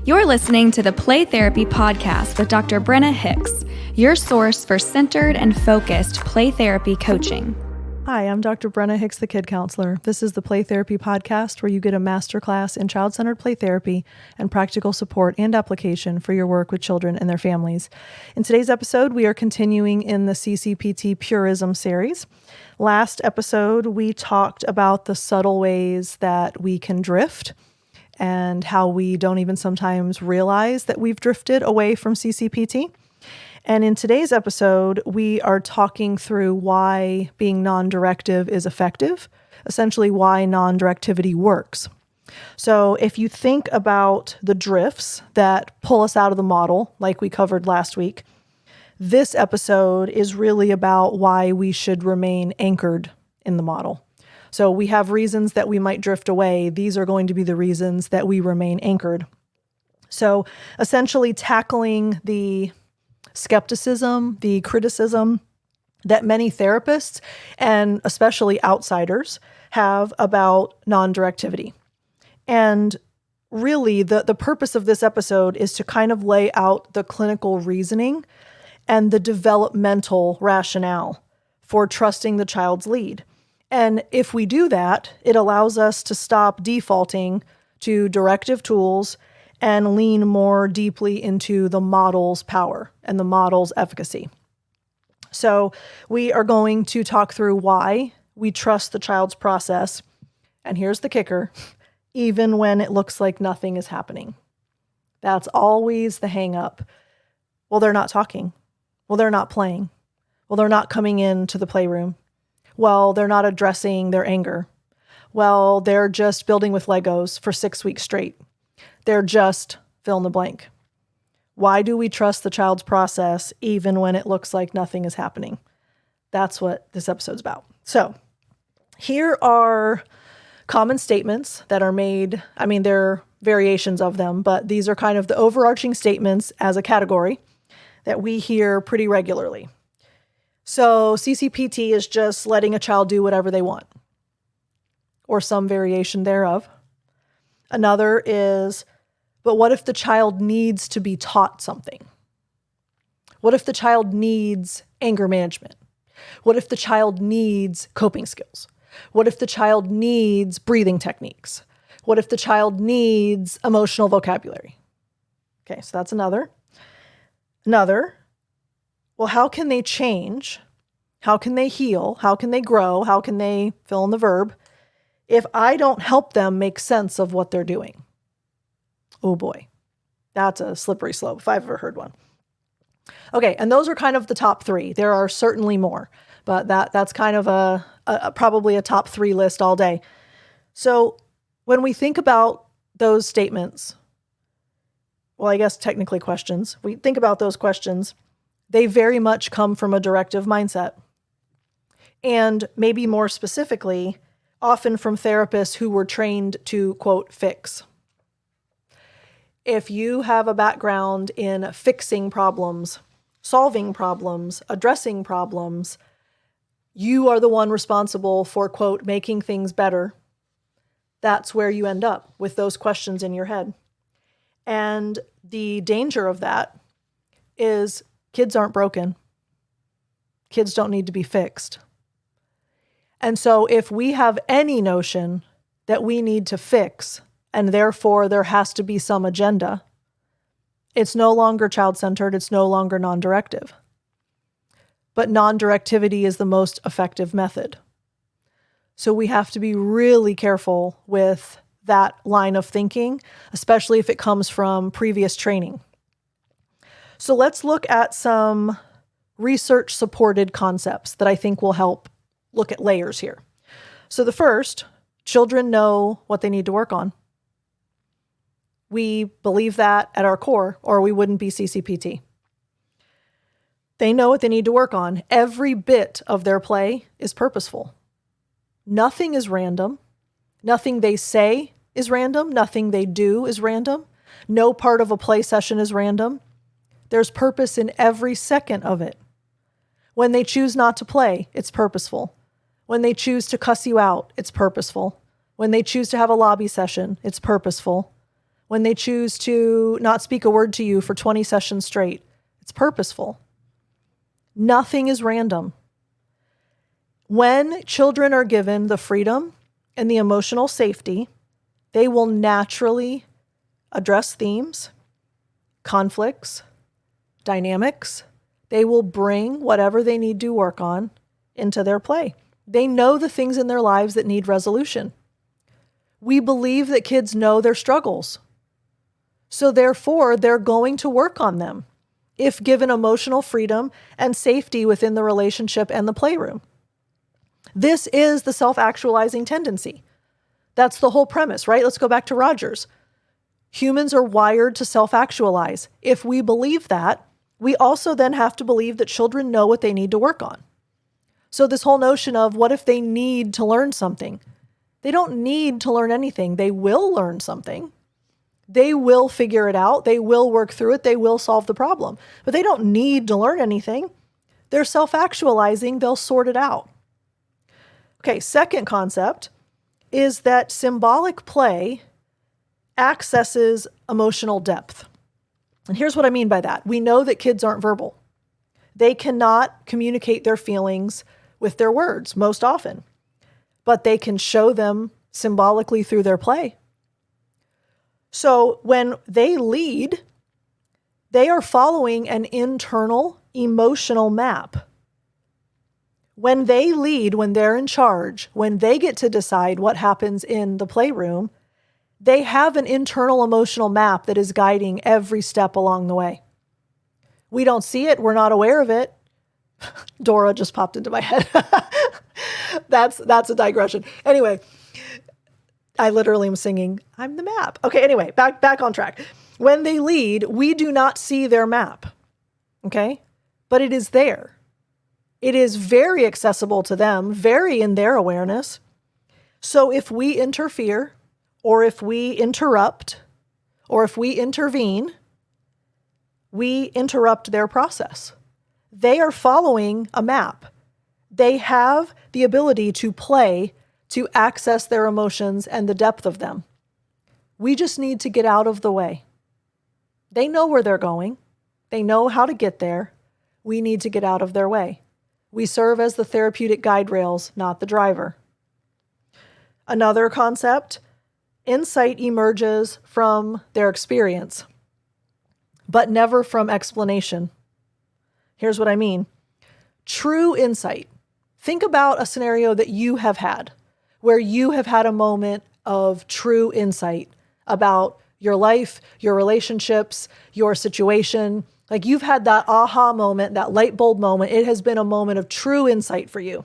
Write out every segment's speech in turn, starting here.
You're listening to the Play Therapy Podcast with Dr. Brenna Hicks, your source for centered and focused play therapy coaching. Hi, I'm Dr. Brenna Hicks, the Kid Counselor. This is the Play Therapy Podcast where you get a masterclass in child-centered play therapy and practical support and application for your work with children and their families. In today's episode, we are continuing in the CCPT Purism series. Last episode, we talked about the subtle ways that we can drift and how we don't even sometimes realize that we've drifted away from CCPT. And in today's episode, we are talking through why being non-directive is effective, essentially why non-directivity works. So if you think about the drifts that pull us out of the model, like we covered last week, this episode is really about why we should remain anchored in the model. So we have reasons that we might drift away. These are going to be the reasons that we remain anchored. So essentially tackling the skepticism, the criticism that many therapists and especially outsiders have about non-directivity. And really the purpose of this episode is to kind of lay out the clinical reasoning and the developmental rationale for trusting the child's lead. And if we do that, it allows us to stop defaulting to directive tools and lean more deeply into the model's power and the model's efficacy. So we are going to talk through why we trust the child's process. And here's the kicker, even when it looks like nothing is happening. That's always the hang up. Well, they're not talking. Well, they're not playing. Well, they're not coming into the playroom. Well, they're not addressing their anger. Well, they're just building with Legos for 6 weeks straight. They're just fill in the blank. Why do we trust the child's process even when it looks like nothing is happening? That's what this episode's about. So here are common statements that are made. I mean, there are variations of them, but these are kind of the overarching statements as a category that we hear pretty regularly. So CCPT is just letting a child do whatever they want, or some variation thereof. Another is, but what if the child needs to be taught something? What if the child needs anger management? What if the child needs coping skills? What if the child needs breathing techniques? What if the child needs emotional vocabulary? Okay, so that's another. Well, how can they change? How can they heal? How can they grow? How can they fill in the verb if I don't help them make sense of what they're doing? Oh boy, that's a slippery slope if I've ever heard one. Okay, and those are kind of the top three. There are certainly more, but that's kind of probably a top three list all day. So when we think about those statements, well, I guess technically questions, we think about those questions, they very much come from a directive mindset. And maybe more specifically, often from therapists who were trained to, quote, fix. If you have a background in fixing problems, solving problems, addressing problems, you are the one responsible for, quote, making things better. That's where you end up with those questions in your head. And the danger of that is kids aren't broken. Kids don't need to be fixed. And so if we have any notion that we need to fix, and therefore there has to be some agenda, it's no longer child-centered, it's no longer non-directive. But non-directivity is the most effective method. So we have to be really careful with that line of thinking, especially if it comes from previous training. So let's look at some research-supported concepts that I think will help look at layers here. So the first, children know what they need to work on. We believe that at our core, or we wouldn't be CCPT. They know what they need to work on. Every bit of their play is purposeful. Nothing is random. Nothing they say is random. Nothing they do is random. No part of a play session is random. There's purpose in every second of it. When they choose not to play, it's purposeful. When they choose to cuss you out, it's purposeful. When they choose to have a lobby session, it's purposeful. when they choose to not speak a word to you for 20 sessions straight. It's purposeful. Nothing is random. When children are given the freedom and the emotional safety, they will naturally address themes, conflicts, dynamics. They will bring whatever they need to work on into their play. They know the things in their lives that need resolution. We believe that kids know their struggles. So therefore, they're going to work on them if given emotional freedom and safety within the relationship and the playroom. This is the self-actualizing tendency. That's the whole premise, right? Let's go back to Rogers. Humans are wired to self-actualize. If we believe that, we also then have to believe that children know what they need to work on. So this whole notion of what if they need to learn something? They don't need to learn anything. They will learn something. They will figure it out. They will work through it. They will solve the problem. But they don't need to learn anything. They're self-actualizing. They'll sort it out. Okay, second concept is that symbolic play accesses emotional depth. And here's what I mean by that. We know that kids aren't verbal. They cannot communicate their feelings with their words most often, but they can show them symbolically through their play. So when they lead, they are following an internal emotional map. When they lead, when they're in charge, when they get to decide what happens in the playroom, they have an internal emotional map that is guiding every step along the way. We don't see it. We're not aware of it. Dora just popped into my head. That's a digression. Anyway, I literally am singing, I'm the map. Okay, anyway, back on track. When they lead, we do not see their map. Okay? But it is there. It is very accessible to them, very in their awareness. So if we interfere, or if we interrupt, or if we intervene, we interrupt their process. They are following a map. They have the ability to play, to access their emotions and the depth of them. We just need to get out of the way. They know where they're going. They know how to get there. We need to get out of their way. We serve as the therapeutic guide rails, not the driver. Another concept, insight emerges from their experience, but never from explanation. Here's what I mean. True insight. Think about a scenario that you have had, where you have had a moment of true insight about your life, your relationships, your situation. Like you've had that aha moment, that light bulb moment. It has been a moment of true insight for you.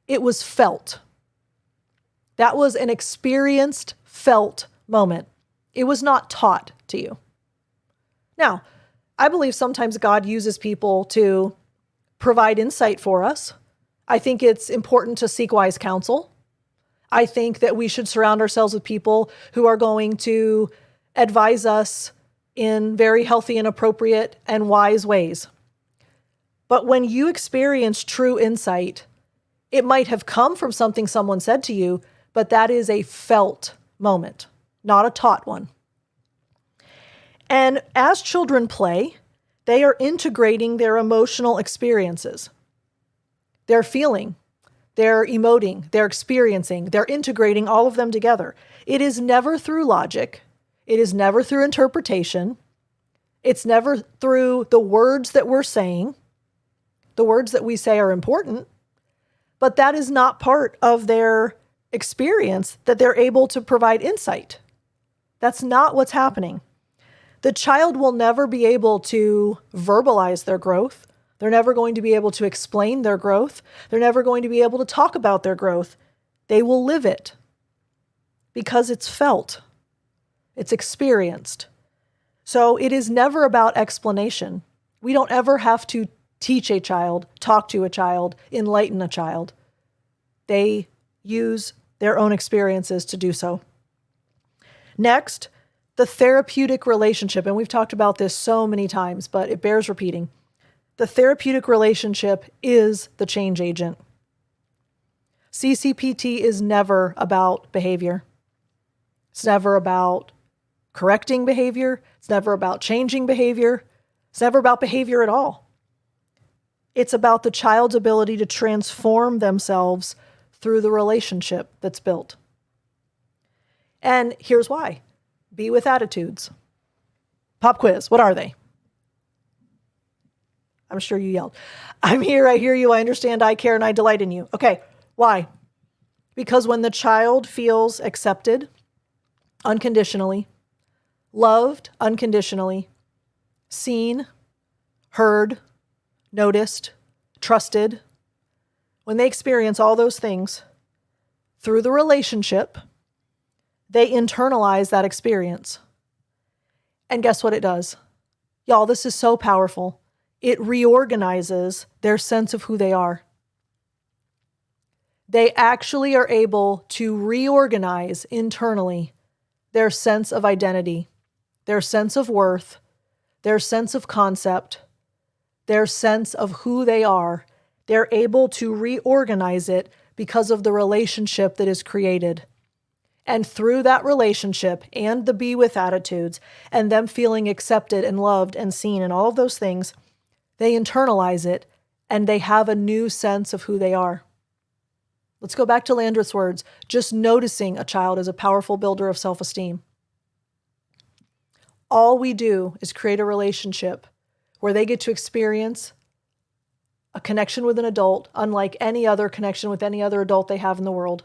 It was felt. That was an experienced, felt moment. It was not taught to you. Now, I believe sometimes God uses people to provide insight for us. I think it's important to seek wise counsel. I think that we should surround ourselves with people who are going to advise us in very healthy and appropriate and wise ways. But when you experience true insight, it might have come from something someone said to you, but that is a felt moment, not a taught one. And as children play, they are integrating their emotional experiences. They're feeling, they're emoting, they're experiencing, they're integrating all of them together. It is never through logic. It is never through interpretation. It's never through the words that we're saying. The words that we say are important, but that is not part of their experience that they're able to provide insight. That's not what's happening. The child will never be able to verbalize their growth. They're never going to be able to explain their growth. They're never going to be able to talk about their growth. They will live it because it's felt. It's experienced. So it is never about explanation. We don't ever have to teach a child, talk to a child, enlighten a child. They use their own experiences to do so. Next, the therapeutic relationship. And we've talked about this so many times, but it bears repeating. The therapeutic relationship is the change agent. CCPT is never about behavior. It's never about correcting behavior. It's never about changing behavior. It's never about behavior at all. It's about the child's ability to transform themselves through the relationship that's built. And here's why. Be with attitudes. Pop quiz. What are they? I'm sure you yelled. I'm here, I hear you, I understand, I care, and I delight in you. Okay, why? Because when the child feels accepted unconditionally, loved unconditionally, seen, heard, noticed, trusted, when they experience all those things through the relationship, they internalize that experience. And guess what it does? Y'all, this is so powerful. It reorganizes their sense of who they are. They actually are able to reorganize internally their sense of identity, their sense of worth, their sense of concept, their sense of who they are. They're able to reorganize it because of the relationship that is created. And through that relationship and the be with attitudes and them feeling accepted and loved and seen and all of those things, they internalize it and they have a new sense of who they are. Let's go back to Landreth's words. Just noticing a child is a powerful builder of self-esteem. All we do is create a relationship where they get to experience a connection with an adult unlike any other connection with any other adult they have in the world.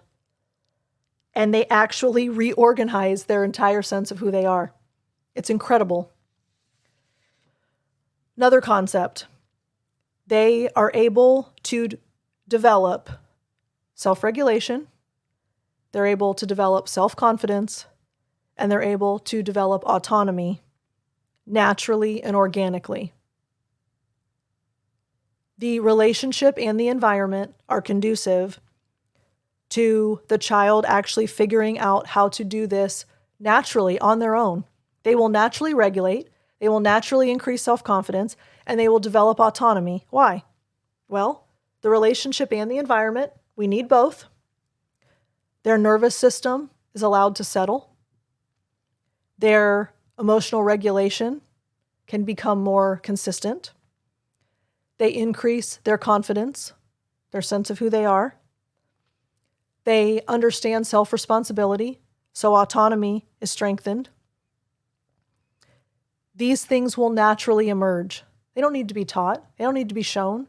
And they actually reorganize their entire sense of who they are. It's incredible. Another concept, they are able to develop self-regulation, they're able to develop self-confidence, and they're able to develop autonomy naturally and organically. The relationship and the environment are conducive to the child actually figuring out how to do this naturally on their own. They will naturally regulate, they will naturally increase self-confidence, and they will develop autonomy. Why? Well, the relationship and the environment, we need both. Their nervous system is allowed to settle. Their emotional regulation can become more consistent. They increase their confidence, their sense of who they are. They understand self-responsibility, so autonomy is strengthened. These things will naturally emerge. They don't need to be taught. They don't need to be shown.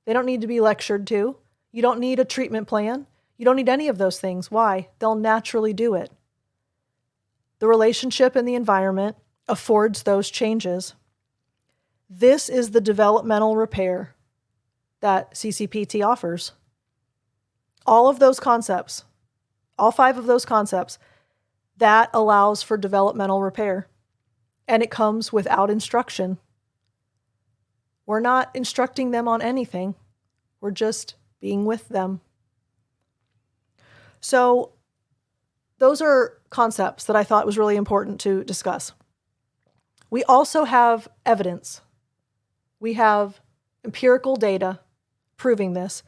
They don't need to be lectured to. You don't need a treatment plan. You don't need any of those things. Why? They'll naturally do it. The relationship and the environment affords those changes. This is the developmental repair that CCPT offers. All of those concepts, all 5 of those concepts, that allows for developmental repair. And it comes without instruction. We're not instructing them on anything. We're just being with them. So those are concepts that I thought was really important to discuss. We also have evidence. We have empirical data proving this.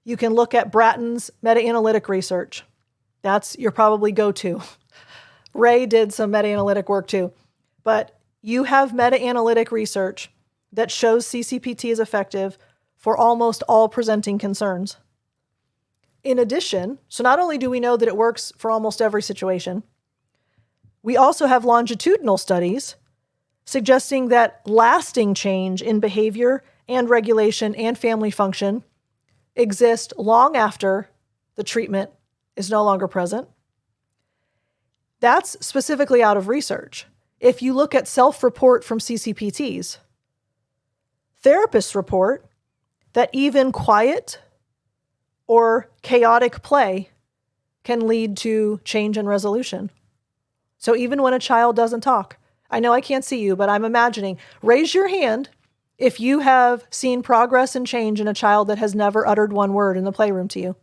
You can look at Bratton's meta-analytic research. That's your probably go-to. Ray did some meta-analytic work too. But you have meta-analytic research that shows CCPT is effective for almost all presenting concerns. In addition, so not only do we know that it works for almost every situation, we also have longitudinal studies suggesting that lasting change in behavior and regulation and family function exist long after the treatment is no longer present. That's specifically out of research. If you look at self-report from CCPTs, therapists report that even quiet or chaotic play can lead to change and resolution. So even when a child doesn't talk, I know I can't see you, but I'm imagining, raise your hand if you have seen progress and change in a child that has never uttered one word in the playroom to you.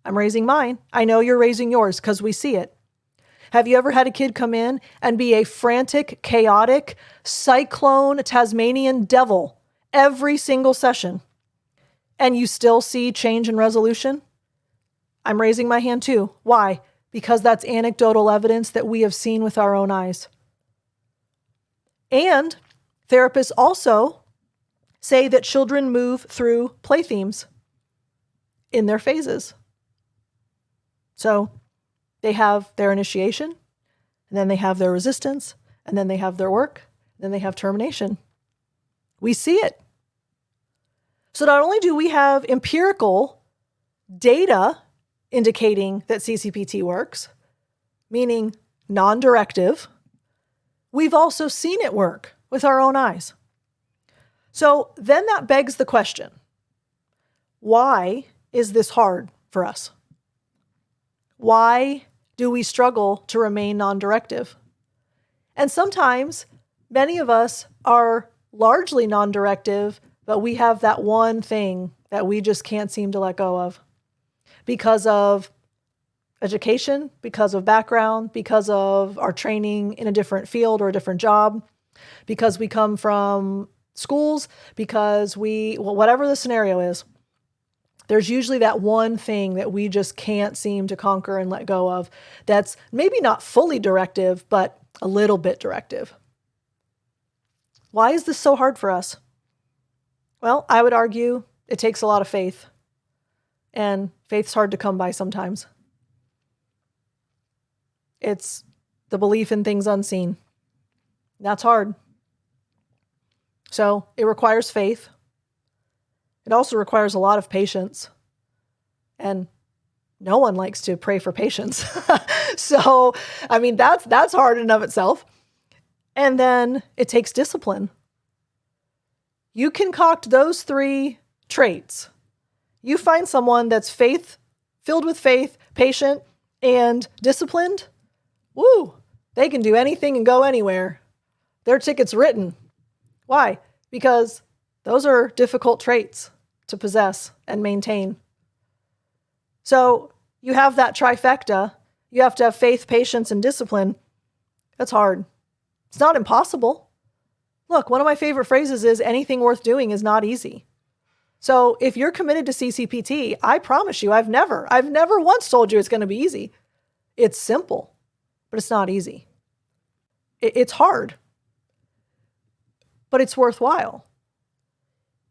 I'm raising mine. I know you're raising yours because we see it. Have you ever had a kid come in and be a frantic, chaotic, cyclone, Tasmanian devil every single session, and you still see change and resolution? I'm raising my hand too. Why? Because that's anecdotal evidence that we have seen with our own eyes. And therapists also say that children move through play themes in their phases. So they have their initiation, and then they have their resistance, and then they have their work, and then they have termination. We see it. So not only do we have empirical data indicating that CCPT works, meaning non-directive, we've also seen it work with our own eyes. So then that begs the question, why is this hard for us? Why do we struggle to remain non-directive? And sometimes many of us are largely non-directive, but we have that one thing that we just can't seem to let go of because of education, because of background, because of our training in a different field or a different job, because we come from schools, because whatever the scenario is, there's usually that one thing that we just can't seem to conquer and let go of that's maybe not fully directive, but a little bit directive. Why is this so hard for us? Well, I would argue it takes a lot of faith, and faith's hard to come by sometimes. It's the belief in things unseen. That's hard. So it requires faith. It also requires a lot of patience. And no one likes to pray for patience. So, I mean, that's hard in and of itself. And then it takes discipline. You concoct those three traits. You find someone that's filled with faith, patient, and disciplined. Woo! They can do anything and go anywhere. Their ticket's written. Why? Because those are difficult traits to possess and maintain. So you have that trifecta. You have to have faith, patience, and discipline. That's hard. It's not impossible. Look, one of my favorite phrases is anything worth doing is not easy. So if you're committed to CCPT, I promise you, I've never once told you it's going to be easy. It's simple, but it's not easy. It's hard, but it's worthwhile.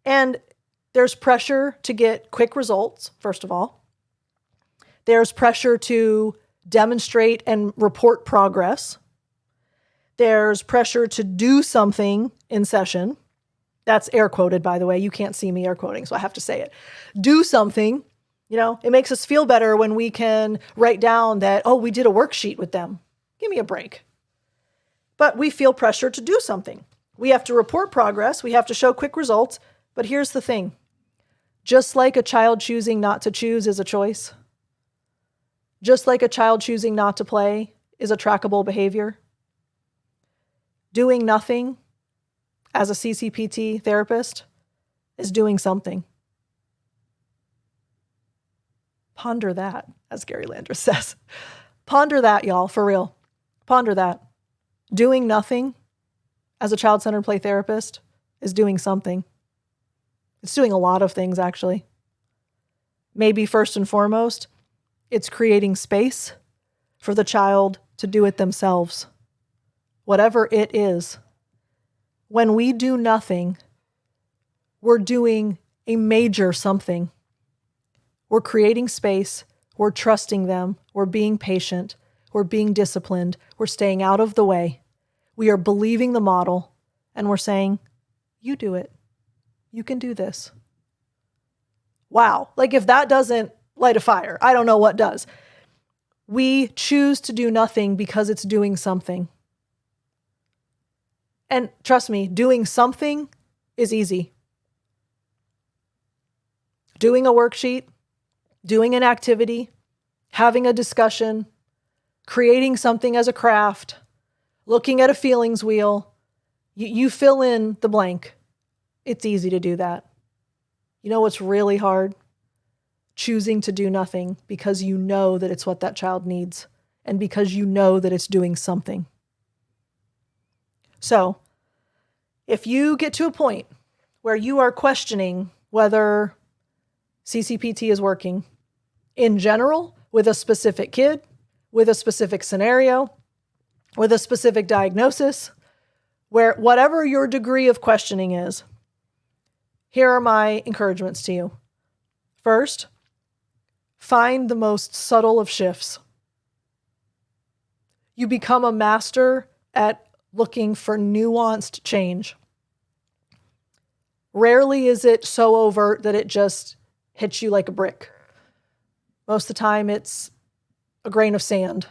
And there's pressure to get quick results, first of all. There's pressure to demonstrate and report progress. There's pressure to do something in session. That's air quoted, by the way. You can't see me air quoting, so I have to say it. Do something. It makes us feel better when we can write down that, oh, we did a worksheet with them. Give me a break. But we feel pressure to do something. We have to report progress. We have to show quick results. But here's the thing. Just like a child choosing not to choose is a choice, just like a child choosing not to play is a trackable behavior, doing nothing as a CCPT therapist is doing something. Ponder that, as Gary Landers says. Ponder that, y'all, for real. Ponder that. Doing nothing as a child-centered play therapist is doing something. It's doing a lot of things, actually. Maybe first and foremost, it's creating space for the child to do it themselves, whatever it is. When we do nothing, we're doing a major something. We're creating space. We're trusting them. We're being patient. We're being disciplined. We're staying out of the way. We are believing the model, and we're saying, you do it. You can do this. Wow. Like if that doesn't light a fire, I don't know what does. We choose to do nothing because it's doing something. And trust me, doing something is easy. Doing a worksheet, doing an activity, having a discussion, creating something as a craft, looking at a feelings wheel, you fill in the blank. It's easy to do that. You know what's really hard? Choosing to do nothing because you know that it's what that child needs and because you know that it's doing something. So, if you get to a point where you are questioning whether CCPT is working in general with a specific kid, with a specific scenario, with a specific diagnosis, whatever your degree of questioning is, here are my encouragements to you. First, find the most subtle of shifts. You become a master at looking for nuanced change. Rarely is it so overt that it just hits you like a brick. Most of the time, it's a grain of sand.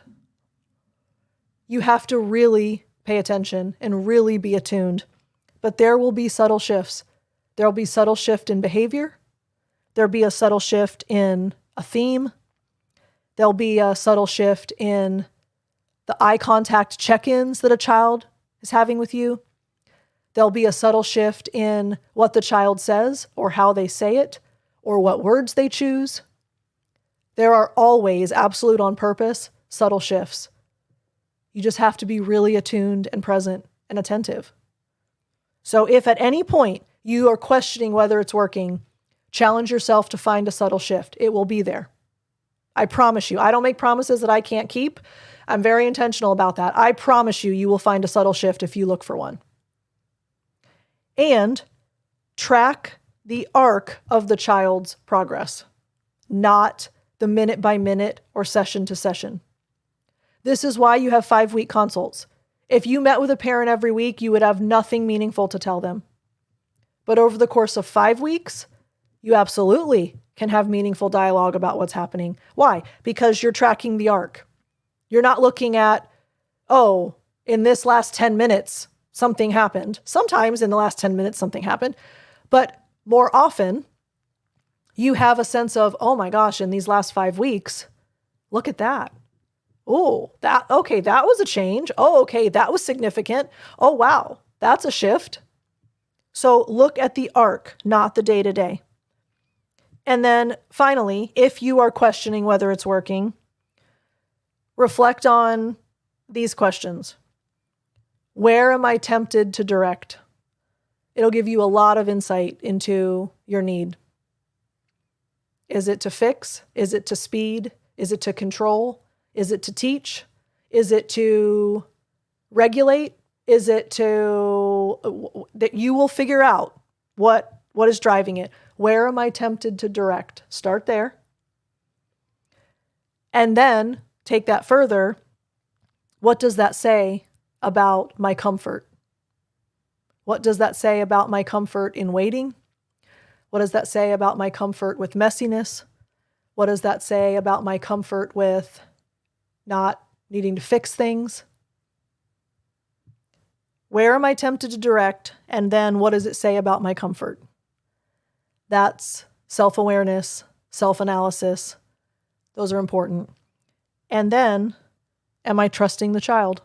You have to really pay attention and really be attuned. But there will be subtle shifts. There will be subtle shift in behavior. There'll be a subtle shift in a theme. There'll be a subtle shift in the eye contact check-ins that a child is having with you. There'll be a subtle shift in what the child says or how they say it or what words they choose. There are always, absolute on purpose, subtle shifts. You just have to be really attuned and present and attentive. So if at any point you are questioning whether it's working, challenge yourself to find a subtle shift. It will be there. I promise you. I don't make promises that I can't keep. I'm very intentional about that. I promise you, you will find a subtle shift if you look for one. And track the arc of the child's progress, not the minute by minute or session to session. This is why you have 5-week consults. If you met with a parent every week, you would have nothing meaningful to tell them. But over the course of 5 weeks, you absolutely can have meaningful dialogue about what's happening. Why? Because you're tracking the arc. You're not looking at, oh, in this last 10 minutes, something happened. Sometimes in the last 10 minutes, something happened. But more often, you have a sense of, oh my gosh, in these last 5 weeks, look at that. Oh, that was a change. Oh, okay, that was significant. Oh, wow, that's a shift. So look at the arc, not the day-to-day. And then finally, if you are questioning whether it's working, reflect on these questions. Where am I tempted to direct? It'll give you a lot of insight into your need. Is it to fix? Is it to speed? Is it to control? Is it to teach? Is it to regulate? Is it to that you will figure out what is driving it? Where am I tempted to direct? Start there. And then take that further. What does that say about my comfort? What does that say about my comfort in waiting? What does that say about my comfort with messiness? What does that say about my comfort with not needing to fix things? Where am I tempted to direct? And then what does it say about my comfort? That's self-awareness, self-analysis. Those are important. And then, am I trusting the child?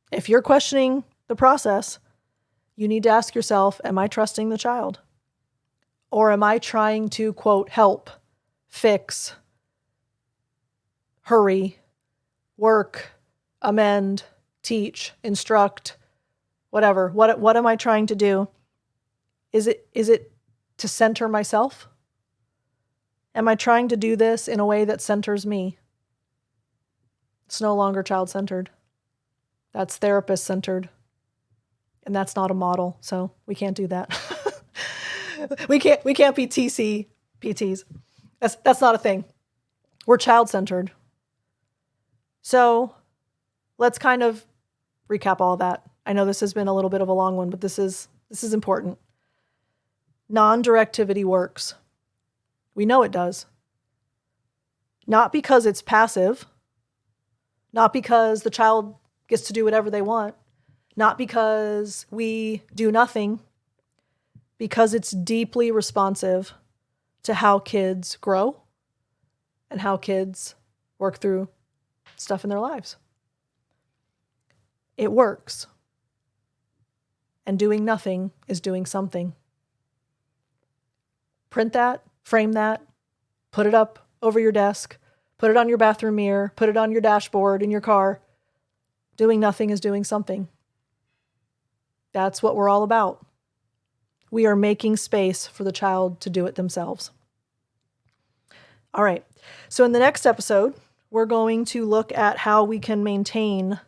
If you're questioning the process, you need to ask yourself, am I trusting the child? Or am I trying to, quote, help, fix, hurry, work, amend, teach, instruct, whatever. What am I trying to do? Is it to center myself? Am I trying to do this in a way that centers me? It's no longer child-centered. That's therapist-centered. And that's not a model, so we can't do that. We can't be TCPTs. That's not a thing. We're child-centered. So let's kind of recap all of that. I know this has been a little bit of a long one, but this is important. Non-directivity works. We know it does. Not because it's passive, not because the child gets to do whatever they want, not because we do nothing, because it's deeply responsive to how kids grow and how kids work through stuff in their lives. It works. And doing nothing is doing something. Print that, frame that, put it up over your desk, put it on your bathroom mirror, put it on your dashboard in your car. Doing nothing is doing something. That's what we're all about. We are making space for the child to do it themselves. All right. So in the next episode, we're going to look at how we can maintain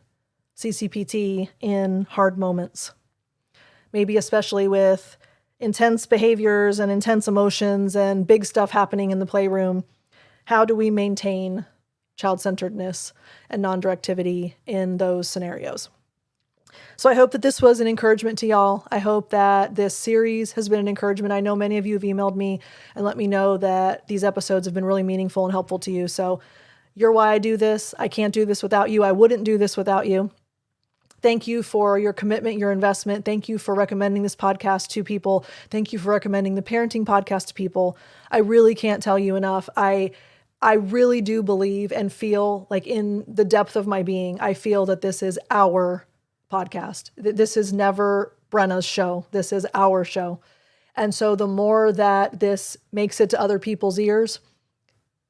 CCPT in hard moments, maybe especially with intense behaviors and intense emotions and big stuff happening in the playroom. How do we maintain child-centeredness and non-directivity in those scenarios? So I hope that this was an encouragement to y'all. I hope that this series has been an encouragement. I know many of you have emailed me and let me know that these episodes have been really meaningful and helpful to you. So you're why I do this. I can't do this without you. I wouldn't do this without you. Thank you for your commitment, your investment. Thank you for recommending this podcast to people. Thank you for recommending the parenting podcast to people. I really can't tell you enough. I really do believe and feel like in the depth of my being, I feel that this is our podcast. This is never Brenna's show. This is our show. And so the more that this makes it to other people's ears,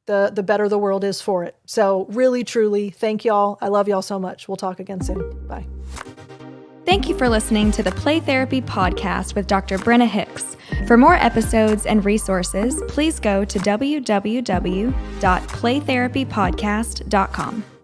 the better the world is for it. So really, truly, thank y'all. I love y'all so much. We'll talk again soon. Bye. Thank you for listening to the Play Therapy Podcast with Dr. Brenna Hicks. For more episodes and resources, please go to www.playtherapypodcast.com.